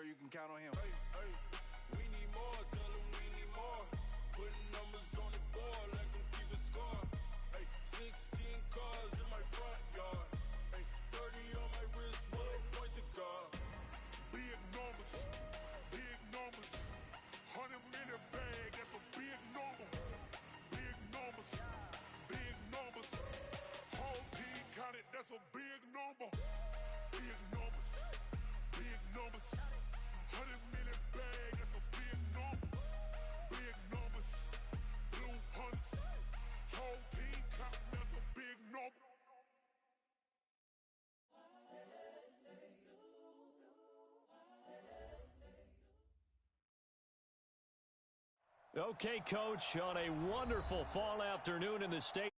you can count on him. Hey, hey, we need more, tell them we need more. Putting numbers on the board, let them keep the score. Hey, 16 cars in my front yard. Hey, 30 on my wrist, one point to guard. Big numbers, 100 minute bag, that's a big number. Big numbers, whole team counted, that's a big number. Big numbers, 100 minute bag, that's a big number. Big numbers, blue hunts, whole team counting, that's a big number. Okay, Coach, on a wonderful fall afternoon in the state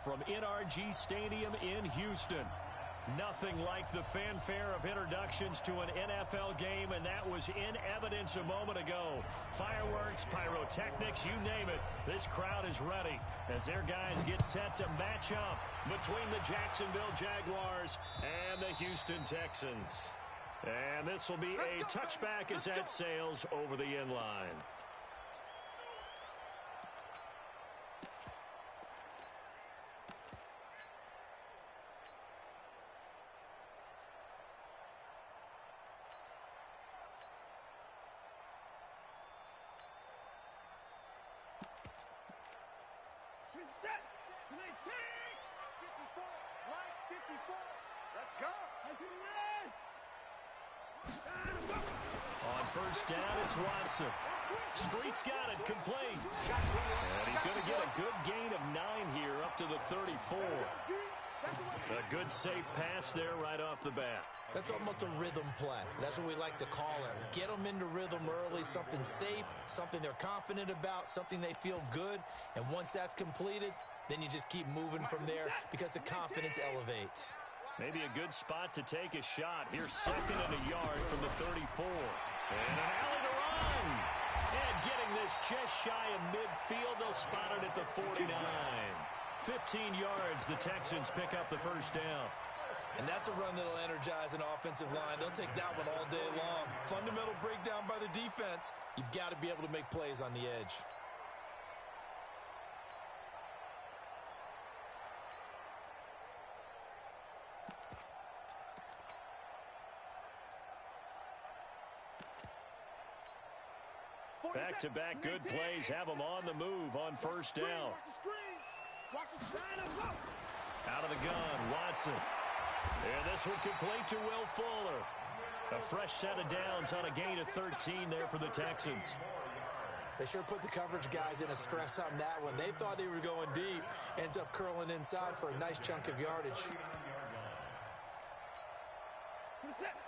from NRG Stadium in Houston. Nothing like the fanfare of introductions to an NFL game, and that was in evidence a moment ago. Fireworks, pyrotechnics, you name it. This crowd is ready as their guys get set to match up between the Jacksonville Jaguars and the Houston Texans. And this will be a touchback as that sails over the end line. Set. Can I take? 54. Right, 54. Let's go. On first down, it's Watson. Street's got it, complete. And he's going to get a good gain of 9 here, up to the 34. A good safe pass there right off the bat. That's almost a rhythm play. That's what we like to call it. Get them into rhythm early, something safe, something they're confident about, something they feel good. And once that's completed, then you just keep moving from there because the confidence elevates. Maybe a good spot to take a shot. Here's second and a yard from the 34. And an alley to run. And getting this just shy of midfield, they'll spot it at the 49. 15 yards, the Texans pick up the first down. And that's a run that'll energize an offensive line. They'll take that one all day long. Fundamental breakdown by the defense. You've got to be able to make plays on the edge. Back-to-back good plays have them on the move on first down. Out of the gun, Watson. And this one complete to Will Fuller. A fresh set of downs on a gain of 13 there for the Texans. They sure put the coverage guys in a stress on that one. They thought they were going deep. Ends up curling inside for a nice chunk of yardage.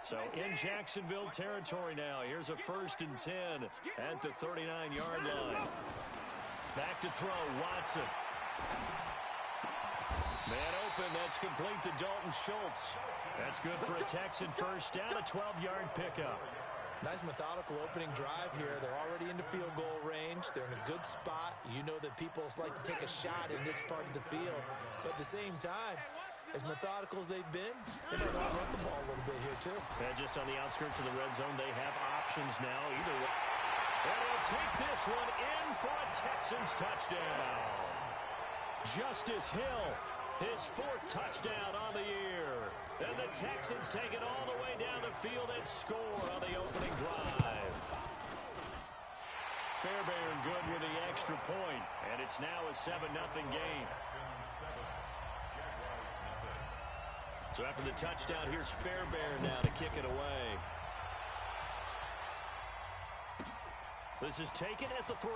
So in Jacksonville territory now. Here's a 1st and 10 at the 39-yard line. Back to throw, Watson. Man open, that's complete to Dalton Schultz. That's good for a Texan first down, a 12-yard pickup. Nice methodical opening drive here. They're already into field goal range. They're in a good spot. You know that people like to take a shot in this part of the field. But at the same time, as methodical as they've been, they might want to run the ball a little bit here, too. And just on the outskirts of the red zone, they have options now either way. And they'll take this one in for a Texans touchdown. Justice Hill, his 4th touchdown on the year. And the Texans take it all the way down the field and score on the opening drive. Fairbairn good with the extra point, and it's now a 7-0 game. So after the touchdown, here's Fairbairn now to kick it away. This is taken at the 3.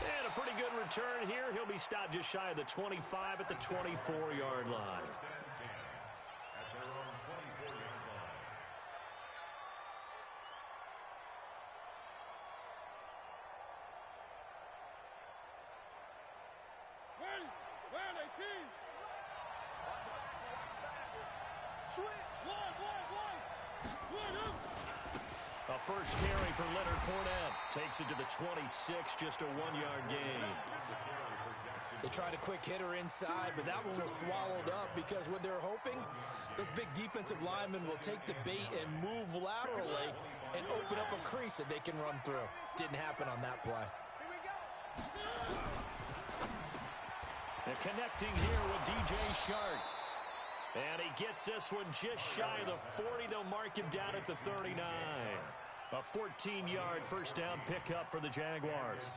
And a pretty good return here. He'll be stopped just shy of the 25 at the 24-yard line. A first carry for Leonard Fournette. Takes it to the 26, just a 1-yard gain. They tried a quick hitter inside, but that one was swallowed up because what they're hoping, Those big defensive linemen will take the bait and move laterally and open up a crease that they can run through. Didn't happen on that play. They're connecting here with DJ Shark. And he gets this one just shy of the 40. They'll mark him down at the 39. A 14-yard first down pickup for the Jaguars.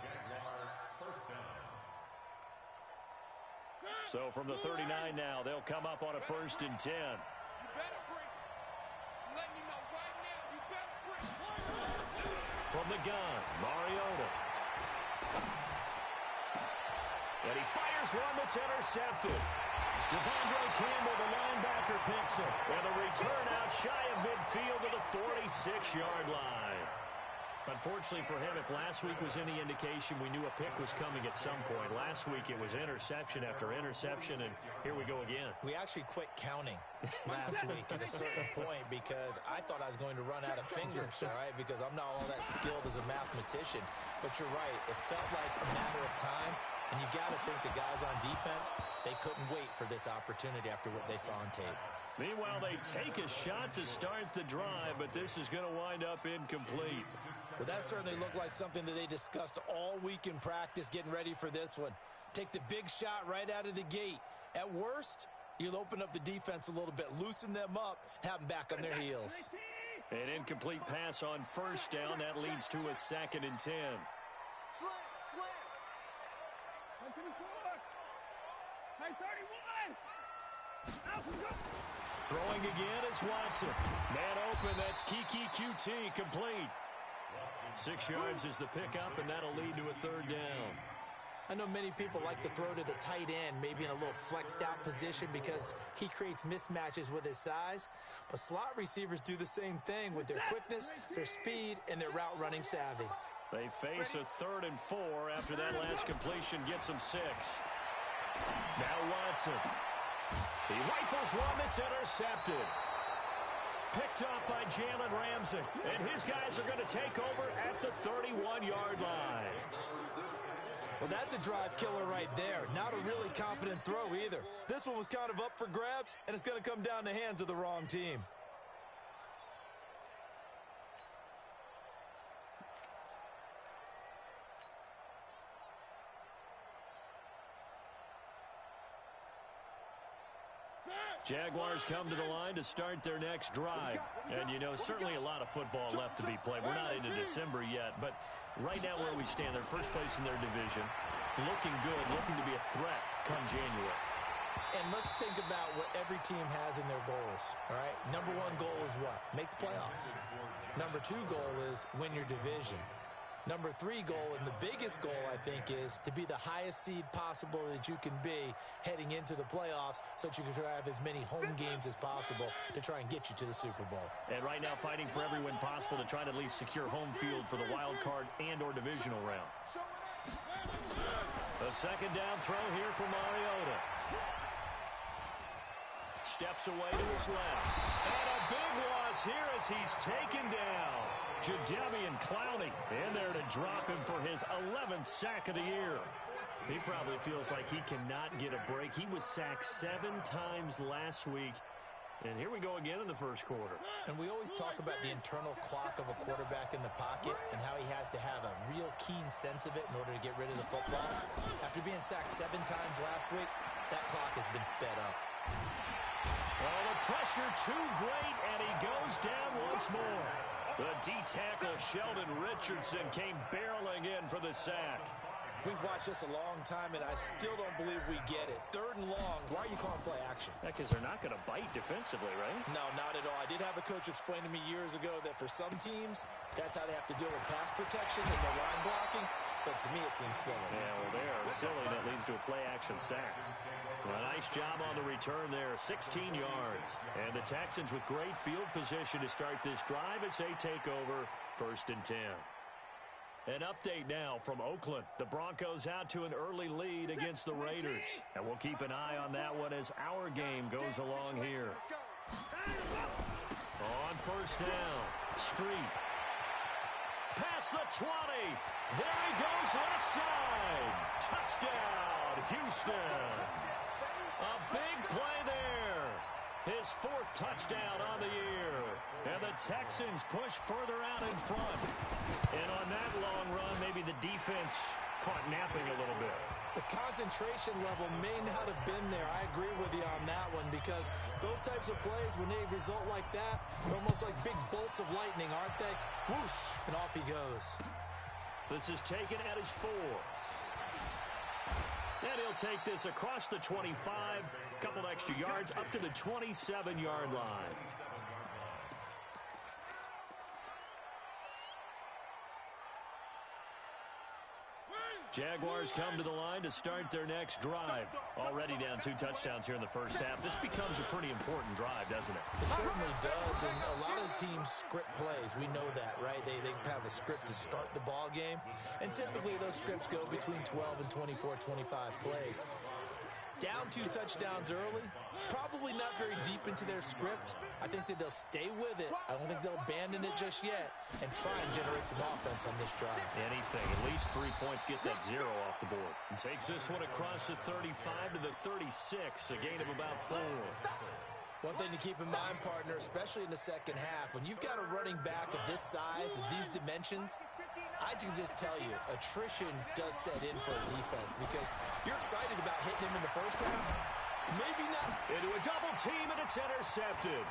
So from the 39 now, they'll come up on a 1st and 10. From the gun, Mariota. And he fires one that's intercepted. Devondre Campbell, the linebacker, picks him. And the return out shy of midfield to the 46-yard line. Unfortunately for him, if last week was any indication, we knew a pick was coming at some point. Last week it was interception after interception, and here we go again. We actually quit counting last week at a certain point because I thought I was going to run out of fingers, all right, because I'm not all that skilled as a mathematician. But you're right, it felt like a matter of time, and you got to think the guys on defense, they couldn't wait for this opportunity after what they saw on tape. Meanwhile, they take a shot to start the drive, but this is going to wind up incomplete. Well, that certainly looked like something that they discussed all week in practice, getting ready for this one. Take the big shot right out of the gate. At worst, you'll open up the defense a little bit, loosen them up, have them back on their heels. An incomplete pass on 1st down. That leads to a 2nd and 10. Slam. 124. Hey, 31. Alpha, go. Throwing again is Watson. Man open, that's Kiki QT, complete. 6 yards is the pickup, and that'll lead to a 3rd down. I know many people like to throw to the tight end, maybe in a little flexed out position because he creates mismatches with his size. But slot receivers do the same thing with their quickness, their speed, and their route running savvy. They face a 3rd and 4 after that last completion gets them 6. Now Watson. He rifles one that's intercepted. Picked up by Jalen Ramsey. And his guys are going to take over at the 31-yard line. Well, that's a drive killer right there. Not a really confident throw either. This one was kind of up for grabs, and it's going to come down the hands of the wrong team. Jaguars come to the line to start their next drive. And, you know, certainly a lot of football left to be played. We're not into December yet, but right now where we stand, they're first place in their division. Looking good, looking to be a threat come January. And let's think about what every team has in their goals, all right? Number 1 goal is what? Make the playoffs. Number 2 goal is win your division. Number 3 goal, and the biggest goal, I think, is to be the highest seed possible that you can be heading into the playoffs so that you can have as many home games as possible to try and get you to the Super Bowl. And right now fighting for every win possible to try to at least secure home field for the wild card and or divisional round. A 2nd down throw here for Mariota. Steps away to his left. And a big loss here as he's taken down. Jadeveon Clowney in there to drop him for his 11th sack of the year. He probably feels like he cannot get a break. He was sacked 7 times last week. And here we go again in the first quarter. And we always talk about the internal clock of a quarterback in the pocket and how he has to have a real keen sense of it in order to get rid of the football. After being sacked 7 times last week, that clock has been sped up. Well, the pressure too great, and he goes down once more. The D-tackle Sheldon Richardson came barreling in for the sack. We've watched this a long time, and I still don't believe we get it. 3rd and long. Why are you calling play action? Because they're not going to bite defensively, right? No, not at all. I did have a coach explain to me years ago that for some teams, that's how they have to deal with pass protection and their line blocking. But to me, it seems silly. Yeah, well, they are silly, and it leads to a play-action sack. Well, a nice job on the return there, 16 yards. And the Texans with great field position to start this drive as they take over 1st and 10. An update now from Oakland. The Broncos out to an early lead against the Raiders. And we'll keep an eye on that one as our game goes along here. On 1st down, Street. Past the 20. There he goes left side. Touchdown, Houston. A big play there. his 4th touchdown on the year. And the Texans push further out in front. And on that long run, maybe the defense caught napping a little bit. The concentration level may not have been there. I agree with you on that one, because those types of plays, when they result like that, they're almost like big bolts of lightning, aren't they? Whoosh, and off he goes. This is taken at his 4. And he'll take this across the 25, a couple extra yards up to the 27-yard line. Jaguars come to the line to start their next drive. Already down 2 touchdowns here in the first half. This becomes a pretty important drive, doesn't it? It certainly does, and a lot of teams script plays. We know that, right? They have a script to start the ball game, and typically those scripts go between 12 and 24, 25 plays. Down 2 touchdowns early, probably not very deep into their script. I think that they'll stay with it. I don't think they'll abandon it just yet and try and generate some offense on this drive. Anything, at least 3 points, get that 0 off the board. And takes this one across the 35 to the 36, a gain of about 4. One thing to keep in mind, partner, especially in the second half, when you've got a running back of this size and these dimensions, I can just tell you, attrition does set in for a defense, because you're excited about hitting him in the first half. Maybe not. Into a double team, and it's intercepted.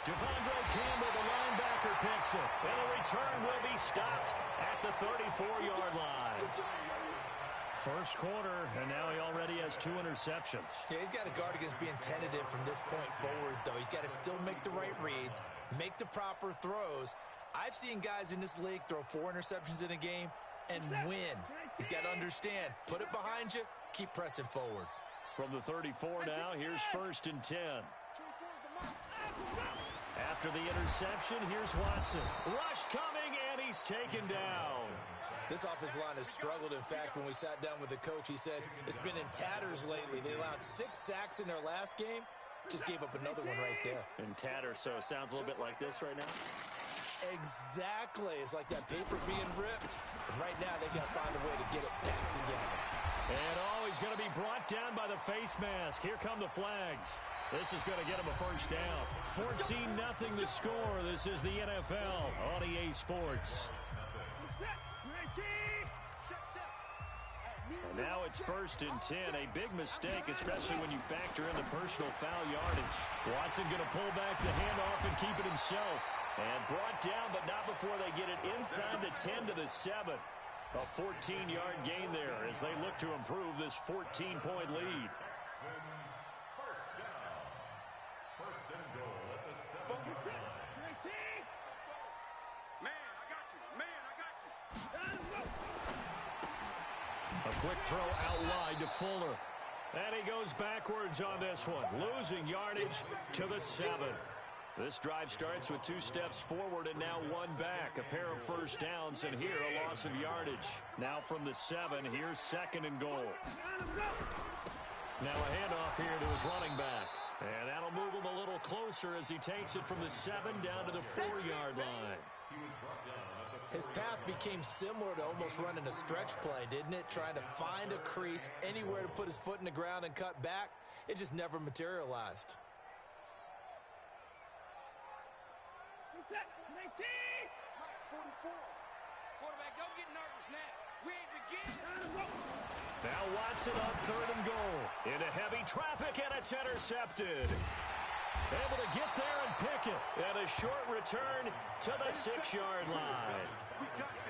Devondre Campbell, the linebacker, picks it. And the return will be stopped at the 34-yard line. First quarter, and now he already has 2 interceptions. Yeah, he's got to guard against being tentative from this point forward, though. He's got to still make the right reads, make the proper throws. I've seen guys in this league throw 4 interceptions in a game and win. He's got to understand, put it behind you, keep pressing forward. From the 34 now, here's 1st and 10. After the interception, here's Watson. Rush coming, and he's taken down. This offensive line has struggled. In fact, when we sat down with the coach, he said it's been in tatters lately. They allowed 6 sacks in their last game. Just gave up another one right there. In tatters, so it sounds a little bit like this right now. Exactly. It's like that paper being ripped. And right now, they got to find a way to get it back together. And he's going to be brought down by the face mask. Here come the flags. This is going to get him a first down. 14-0 the score. This is the NFL on EA Sports. And now it's 1st and 10. A big mistake, especially when you factor in the personal foul yardage. Watson going to pull back the handoff and keep it himself. And brought down, but not before they get it inside the 10 to the 7. A 14-yard gain there as they look to improve this 14-point lead. First and goal at the 7. Man, I got you. Man, I got you. A quick throw out wide to Fuller. And he goes backwards on this one, losing yardage to the 7. This drive starts with 2 steps forward and now 1 back. A pair of first downs, and here a loss of yardage. Now from the 7, here's 2nd and goal. Now a handoff here to his running back. And that'll move him a little closer as he takes it from the 7 down to the 4-yard line. His path became similar to almost running a stretch play, didn't it? Trying to find a crease, anywhere to put his foot in the ground and cut back. It just never materialized. Set, 19. 44. Quarterback, don't get nervous now. We ain't beginning. Now Watson on 3rd and goal. Into heavy traffic, and it's intercepted. Able to get there and pick it. And a short return to the 6-yard line.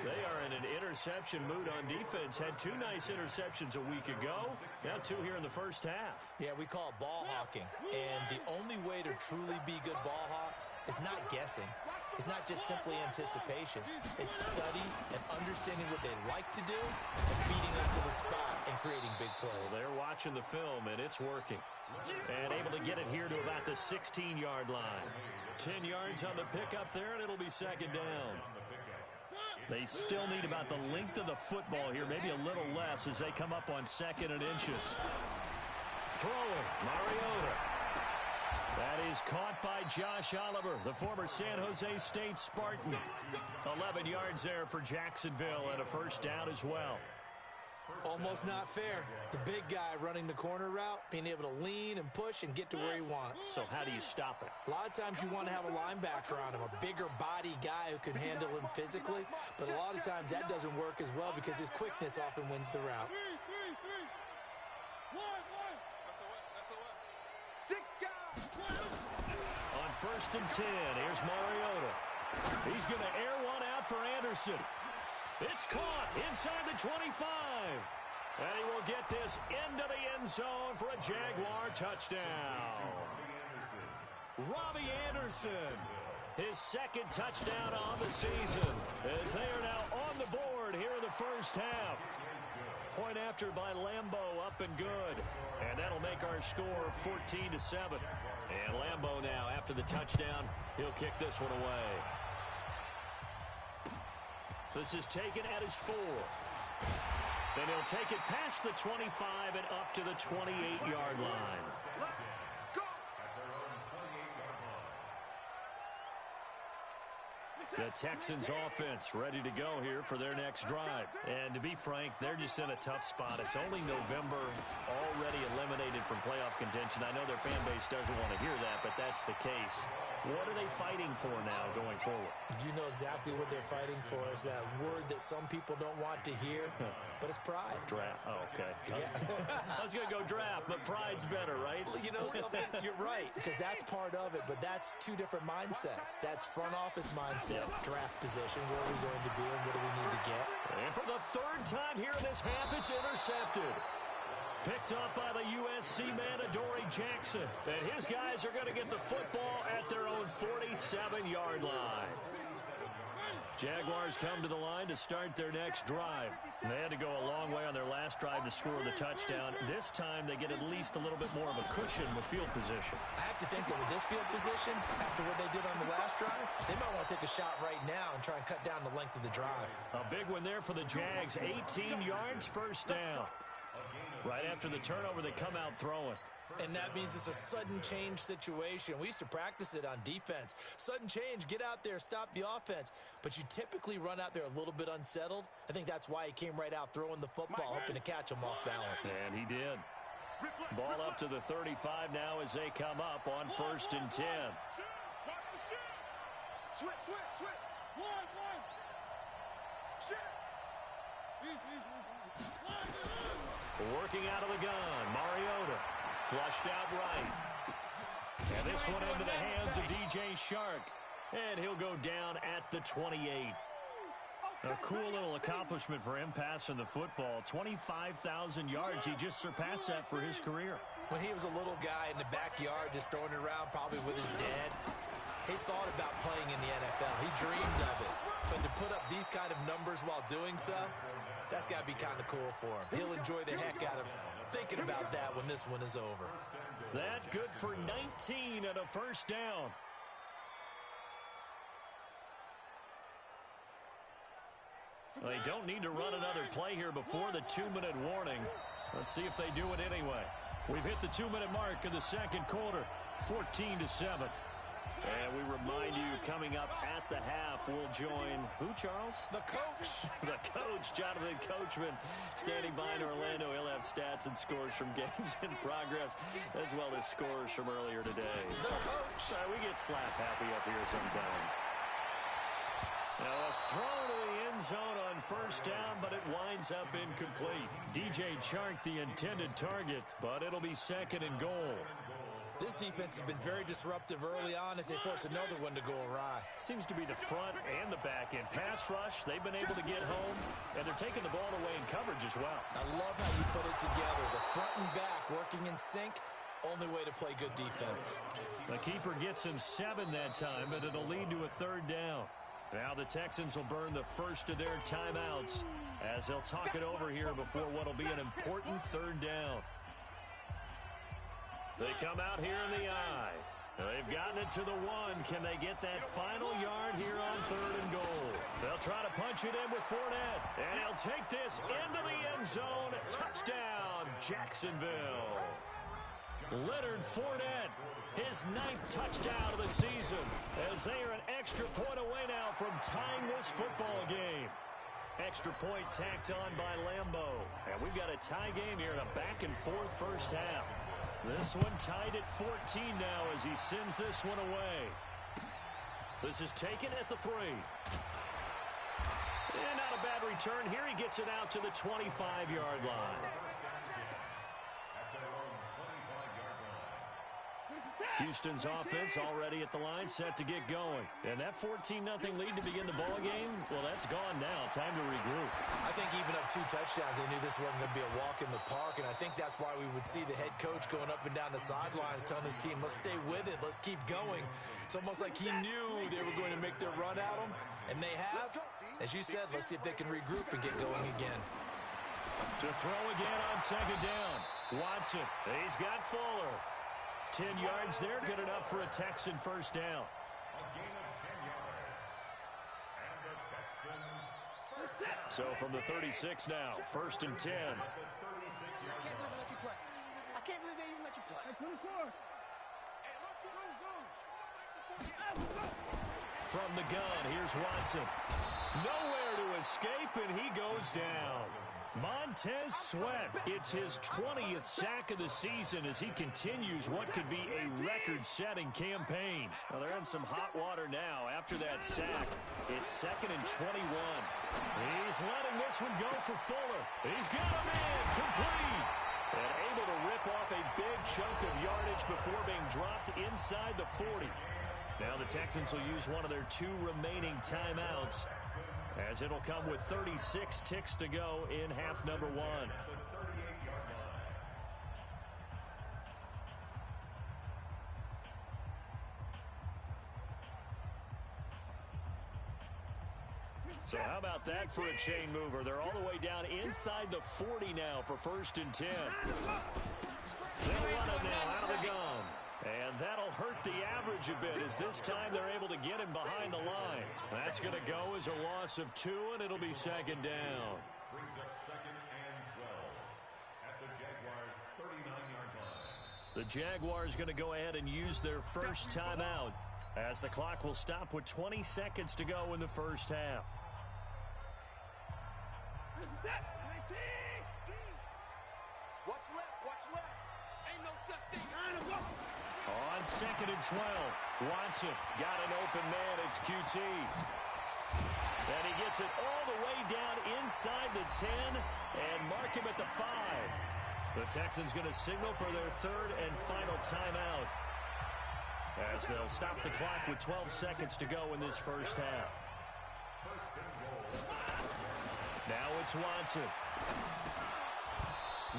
They are in an interception mood on defense. Had 2 nice interceptions a week ago. Now 2 here in the first half. Yeah, we call it ball hawking. And the only way to truly be good ball hawks is not guessing. It's not just simply anticipation. It's study and understanding what they like to do and beating them to the spot and creating big plays. Well, they're watching the film, and it's working. And able to get it here to about the 16-yard line. 10 yards on the pickup there, and it'll be 2nd down. They still need about the length of the football here, maybe a little less as they come up on 2nd and inches. Throwing, Mariota. That is caught by Josh Oliver, the former San Jose State Spartan. 11 yards there for Jacksonville and a first down as well. Almost not fair. The big guy running the corner route, being able to lean and push and get to where he wants. So how do you stop it? A lot of times you want to have a linebacker on him, a bigger body guy who can handle him physically, but a lot of times that doesn't work as well because his quickness often wins the route. 6 guys. On 1st and 10, here's Mariota. He's going to air one out for Anderson. It's caught inside the 25. And he will get this into the end zone for a Jaguar touchdown. Robbie Anderson, his 2nd touchdown on the season, as they are now on the board here in the first half. Point after by Lambeau, up and good. And that'll make our score 14-7. And Lambeau now, after the touchdown, he'll kick this one away. This is taken at his 4th. Then he'll take it past the 25 and up to the 28-yard line. The Texans offense ready to go here for their next drive. And to be frank, they're just in a tough spot. It's only November, already eliminated from playoff contention. I know their fan base doesn't want to hear that, but that's the case. What are they fighting for now going forward? You know exactly what they're fighting for. Is that word that some people don't want to hear, but it's pride. Draft. Oh, okay. Yeah. I was going to go draft, but pride's better, right? You know something? You're right, because that's part of it, but that's 2 different mindsets. That's front office mindset, draft position, where are we going to be and what do we need to get? And for the 3rd time here in this half, it's intercepted. Picked up by the USC man, Adoree Jackson. And his guys are going to get the football at their own 47-yard line. Jaguars come to the line to start their next drive. They had to go a long way on their last drive to score the touchdown. This time they get at least a little bit more of a cushion with field position. I have to think that with this field position, after what they did on the last drive, they might want to take a shot right now and try and cut down the length of the drive. A big one there for the Jags. 18 yards, 1st down. Right after the turnover, they come out throwing. And that means it's a sudden change situation. We used to practice it on defense. Sudden change, get out there, stop the offense. But you typically run out there a little bit unsettled. I think that's why he came right out throwing the football, hoping to catch him off balance. And he did. Ball up to the 35 now as they come up on 1st and 10. Switch. Working out of the gun, Mariota. Flushed out right. And this one into the hands of DJ Shark. And he'll go down at the 28. A cool little accomplishment for him passing the football. 25,000 yards. He just surpassed that for his career. When he was a little guy in the backyard just throwing it around probably with his dad, he thought about playing in the NFL. He dreamed of it. But to put up these kind of numbers while doing so, that's got to be kind of cool for him. He'll enjoy the heck out of thinking about that when this one is over. That good for 19 and a 1st down. They don't need to run another play here before the 2-minute warning. Let's see if they do it anyway. We've hit the 2-minute mark in the 2nd quarter, 14-7. And we remind you, coming up at the half, we'll join who, Charles? The coach. The coach, Jonathan Coachman, standing by in Orlando. He'll have stats and scores from games in progress, as well as scores from earlier today. The coach. We get slap happy up here sometimes. Now a throw to the end zone on 1st down, but it winds up incomplete. DJ Chark, the intended target, but it'll be 2nd and goal. This defense has been very disruptive early on as they force another one to go awry. Seems to be the front and the back end. Pass rush, they've been able to get home, and they're taking the ball away in coverage as well. I love how you put it together. The front and back working in sync, only way to play good defense. The keeper gets him 7 that time, but it'll lead to a 3rd down. Now the Texans will burn the first of their timeouts as they'll talk it over here before what will be an important 3rd down. They come out here in the eye. They've gotten it to the 1. Can they get that final yard here on 3rd and goal? They'll try to punch it in with Fournette. And he'll take this into the end zone. Touchdown, Jacksonville. Leonard Fournette, his 9th touchdown of the season, as they are an extra point away now from tying this football game. Extra point tacked on by Lambeau. And we've got a tie game here in a back-and-forth first half. This one tied at 14 now as he sends this one away. This is taken at the 3. And not a bad return here. He gets it out to the 25-yard line. Houston's offense already at the line, set to get going. And that 14-0 lead to begin the ball game, well, that's gone now. Time to regroup. I think even up 2 touchdowns, they knew this wasn't going to be a walk in the park, and I think that's why we would see the head coach going up and down the sidelines telling his team, let's stay with it, let's keep going. It's almost like he knew they were going to make their run at him, and they have. As you said, let's see if they can regroup and get going again. To throw again on second down. Watson, he's got Fuller. 10 yards there, good enough for a Texan first down. So from the 36 now, 1st and 10. I can't believe they let you play. I can't believe they even let you play. 24. From the gun, here's Watson. Nowhere to escape, and he goes down. Montez Sweat, it's his 20th sack of the season as he continues what could be a record-setting campaign. Well, they're in some hot water now after that sack. It's 2nd and 21. He's letting this one go for Fuller. He's got him in, complete. And able to rip off a big chunk of yardage before being dropped inside the 40. Now the Texans will use one of their 2 remaining timeouts, as it'll come with 36 ticks to go in half number 1. So how about that for a chain mover? They're all the way down inside the 40 now for 1st and 10. They'll run it now out of the gun. And that'll hurt the average a bit as this time they're able to get him behind the line. That's going to go as a loss of 2, and it'll be 2nd down. Brings up 2nd and 12 at the Jaguars' 39-yard line. The Jaguars going to go ahead and use their first timeout as the clock will stop with 20 seconds to go in the first half. Watch left. Ain't no such thing. On 2nd and 12, Watson got an open man. It's QT. And he gets it all the way down inside the 10 and mark him at the 5. The Texans going to signal for their 3rd and final timeout, as they'll stop the clock with 12 seconds to go in this first half. Now it's Watson.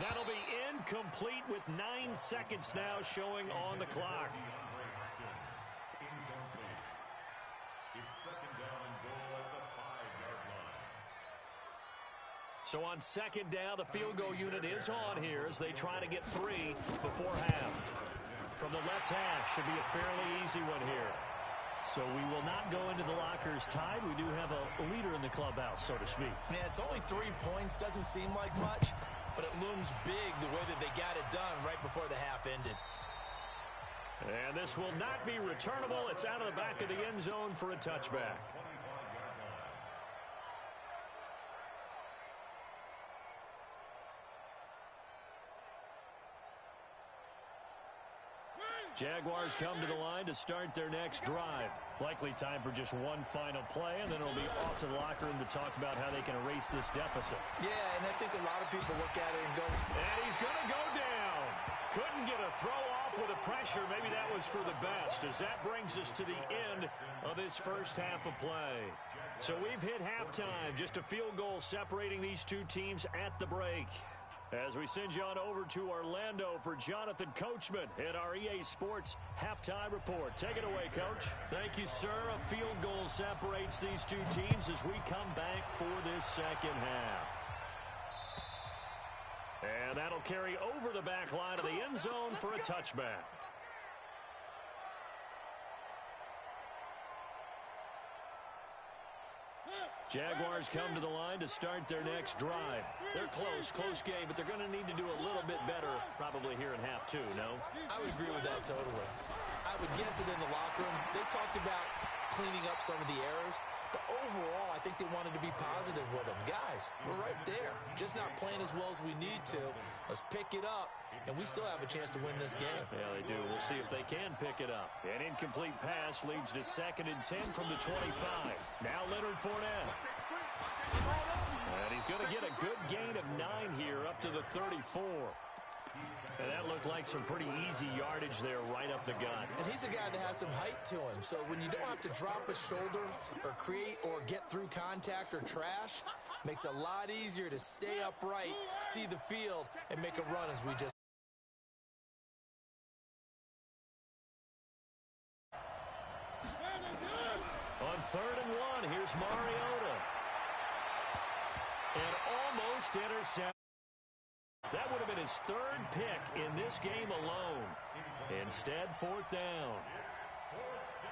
That'll be incomplete with 9 seconds now showing on the clock. So on 2nd down, the field goal unit is on here as they try to get 3 before half. From the left half, should be a fairly easy one here. So we will not go into the lockers tied. We do have a leader in the clubhouse, so to speak. Man, it's only 3 points. Doesn't seem like much, but it looms big the way that they got it done right before the half ended. And this will not be returnable. It's out of the back of the end zone for a touchback. Jaguars come to the line to start their next drive. Likely time for just one final play, and then it'll be off to the locker room to talk about how they can erase this deficit. Yeah, and I think a lot of people look at it and go, and he's going to go down. Couldn't get a throw off with the pressure. Maybe that was for the best, as that brings us to the end of this first half of play. So we've hit halftime, just a field goal separating these 2 teams at the break. As we send you on over to Orlando for Jonathan Coachman at our EA Sports Halftime Report. Take it away, Coach. Thank you, sir. A field goal separates these 2 teams as we come back for this second half. And that'll carry over the back line of the end zone for a touchback. Jaguars come to the line to start their next drive. They're close game, but they're going to need to do a little bit better probably here in half 2, no? I would agree with that totally. I would guess it in the locker room. They talked about cleaning up some of the errors, But overall, I think they wanted to be positive with him. Guys, we're right there. Just not playing as well as we need to. Let's pick it up, and we still have a chance to win this game. Yeah, they do. We'll see if they can pick it up. An incomplete pass leads to 2nd and 10 from the 25. Now Leonard Fournette. And he's going to get a good gain of 9 here up to the 34. And that looked like some pretty easy yardage there right up the gut. And he's a guy that has some height to him. So when you don't have to drop a shoulder or create or get through contact or trash, makes it a lot easier to stay upright, see the field, and make a run as we just. On 3rd and 1, here's Mariota. And almost intercepted. That would have been his 3rd pick in this game alone. Instead, 4th down.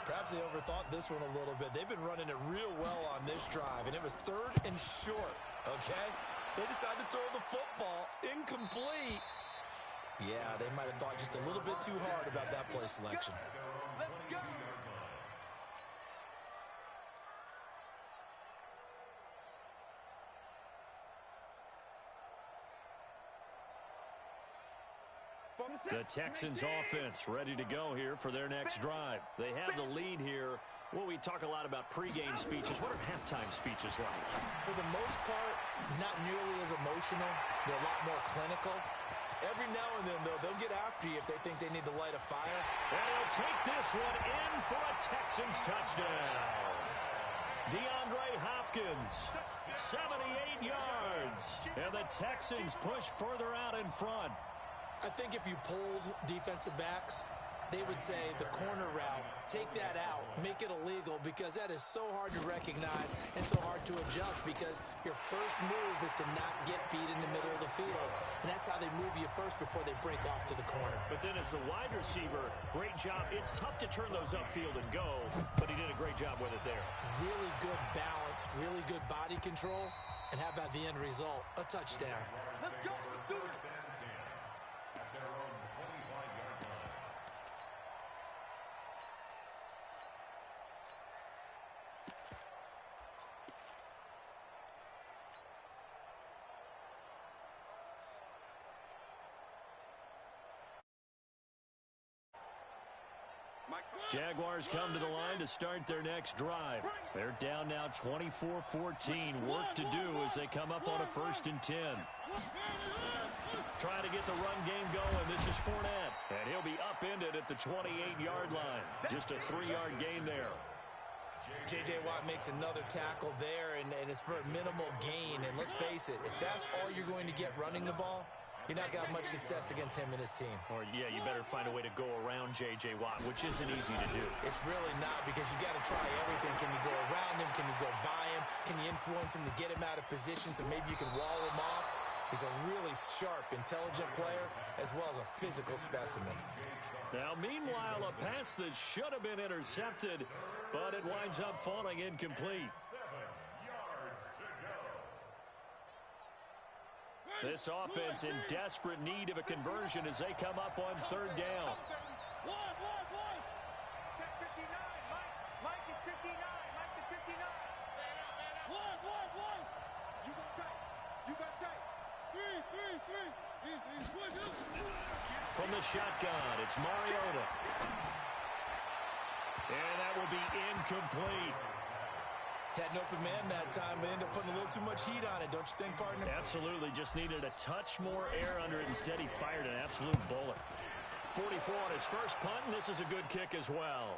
Perhaps they overthought this one a little bit. They've been running it real well on this drive, and it was 3rd and short, okay? They decided to throw the football incomplete. Yeah, they might have thought just a little bit too hard about that play selection. Let's go. The Texans offense ready to go here for their next drive. They have the lead here. Well, we talk a lot about pregame speeches. What are halftime speeches like? For the most part, not nearly as emotional. They're a lot more clinical. Every now and then, though, they'll get after you if they think they need to light a fire. And he'll take this one in for a Texans touchdown. DeAndre Hopkins, 78 yards. And the Texans push further out in front. I think if you polled defensive backs, they would say the corner route, take that out, make it illegal, because that is so hard to recognize and so hard to adjust, because your first move is to not get beat in the middle of the field. And that's how they move you first before they break off to the corner. But then as the wide receiver, great job. It's tough to turn those upfield and go, but he did a great job with it there. Really good balance, really good body control, and how about the end result? A touchdown. Let's go. Let's do it. Jaguars come to the line to start their next drive. They're down now 24-14. Work to do as they come up on a 1st and 10. Trying to get the run game going. This is Fournette. And he'll be upended at the 28-yard line. Just a 3-yard gain there. J.J. Watt makes another tackle there, and it's for a minimal gain. And let's face it, if that's all you're going to get running the ball, you're not going to have much success against him and his team. Or, yeah, you better find a way to go around J.J. Watt, which isn't easy to do. It's really not, because you got to try everything. Can you go around him? Can you go by him? Can you influence him to get him out of position so maybe you can wall him off? He's a really sharp, intelligent player, as well as a physical specimen. Now, meanwhile, a pass that should have been intercepted, but it winds up falling incomplete. This offense in desperate need of a conversion as they come up on 3rd down. Check 59. Mike is 59. Mike is 59. You got tight. You got tight. From the shotgun, it's Mariota. And that will be incomplete. Had an open man that time, but ended up putting a little too much heat on it, don't you think, partner? Absolutely. Just needed a touch more air under it. Instead, he fired an absolute bullet. 44 on his first punt, and this is a good kick as well.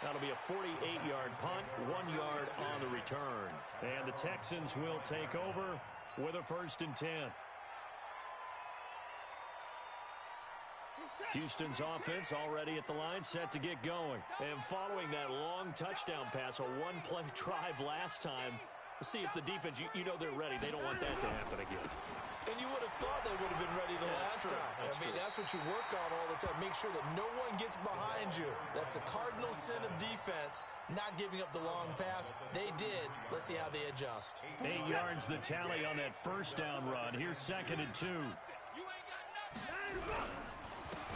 That'll be a 48-yard punt, 1 yard on the return. And the Texans will take over with a 1st and 10. Houston's offense already at the line, set to get going. And following that long touchdown pass, a one-play drive last time, let's see if the defense, you know they're ready. They don't want that to happen again. And you would have thought they would have been ready the last time. That's what you work on all the time. Make sure that no one gets behind you. That's the cardinal sin of defense, not giving up the long pass. They did. Let's see how they adjust. 8 yards the tally on that 1st down run. Here's 2nd and 2.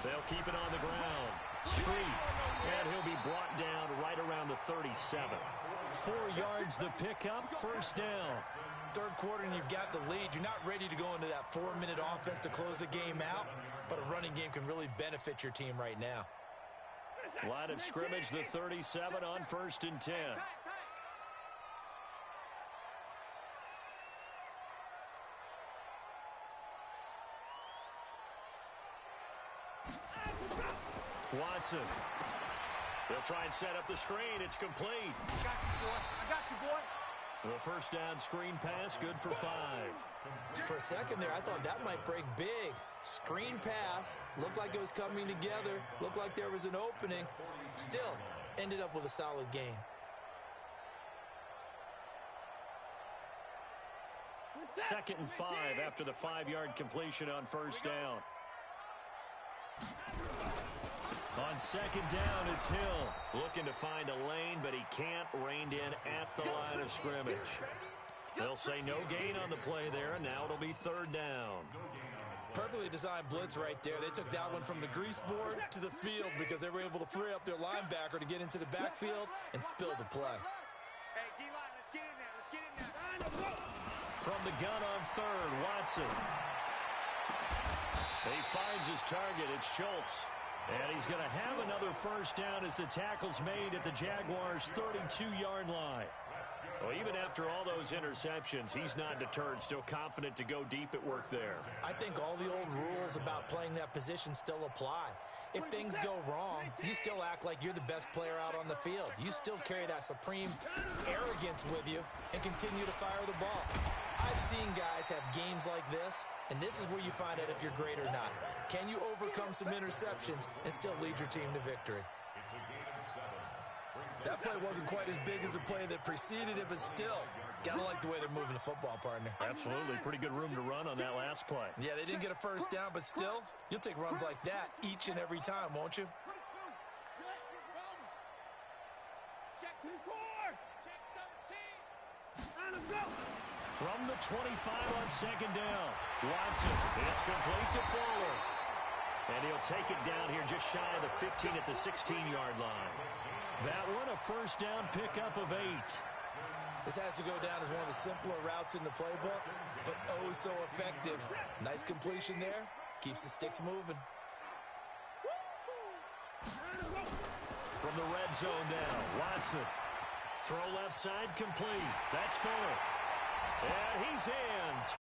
They'll keep it on the ground. Street. And he'll be brought down right around the 37. 4 yards the pickup, first down. Third quarter and you've got the lead. You're not ready to go into that 4-minute offense to close the game out, but a running game can really benefit your team right now. Line of scrimmage, the 37 on 1st and 10. Watson. They'll try and set up the screen. It's complete. I got you, boy. I got you, boy. The first down screen pass, good for 5. For a second there, I thought that might break big. Screen pass, looked like it was coming together, looked like there was an opening. Still, ended up with a solid game. Second and 5 after the 5-yard completion on first down. On second down, it's Hill. Looking to find a lane, but he can't. Reined in at the line of scrimmage. They'll say no gain on the play there, and now it'll be third down. Perfectly designed blitz right there. They took that one from the grease board to the field because they were able to free up their linebacker to get into the backfield and spill the play. Hey, D-line, let's get in there. Let's get in there. From the gun on third, Watson. He finds his target. It's Schultz. And he's going to have another first down as the tackle's made at the Jaguars' 32-yard line. Well, even after all those interceptions, he's not deterred, still confident to go deep at work there. I think all the old rules about playing that position still apply. If things go wrong, you still act like you're the best player out on the field. You still carry that supreme arrogance with you and continue to fire the ball. I've seen guys have games like this, and this is where you find out if you're great or not. Can you overcome some interceptions and still lead your team to victory? That play wasn't quite as big as the play that preceded it, but still, gotta like the way they're moving the football, partner. Absolutely. Pretty good room to run on that last play. Yeah, they didn't get a first down, but still, you'll take runs like that each and every time, won't you? Check 4. Check 13. Go. From the 25 on second down, Watson. It's complete to Fuller. And he'll take it down here just shy of the 15 at the 16-yard line. That one, a first down pickup of 8. This has to go down as one of the simpler routes in the playbook, but oh so effective. Nice completion there. Keeps the sticks moving. From the red zone now, Watson. Throw left side complete. That's Fuller. And he's in.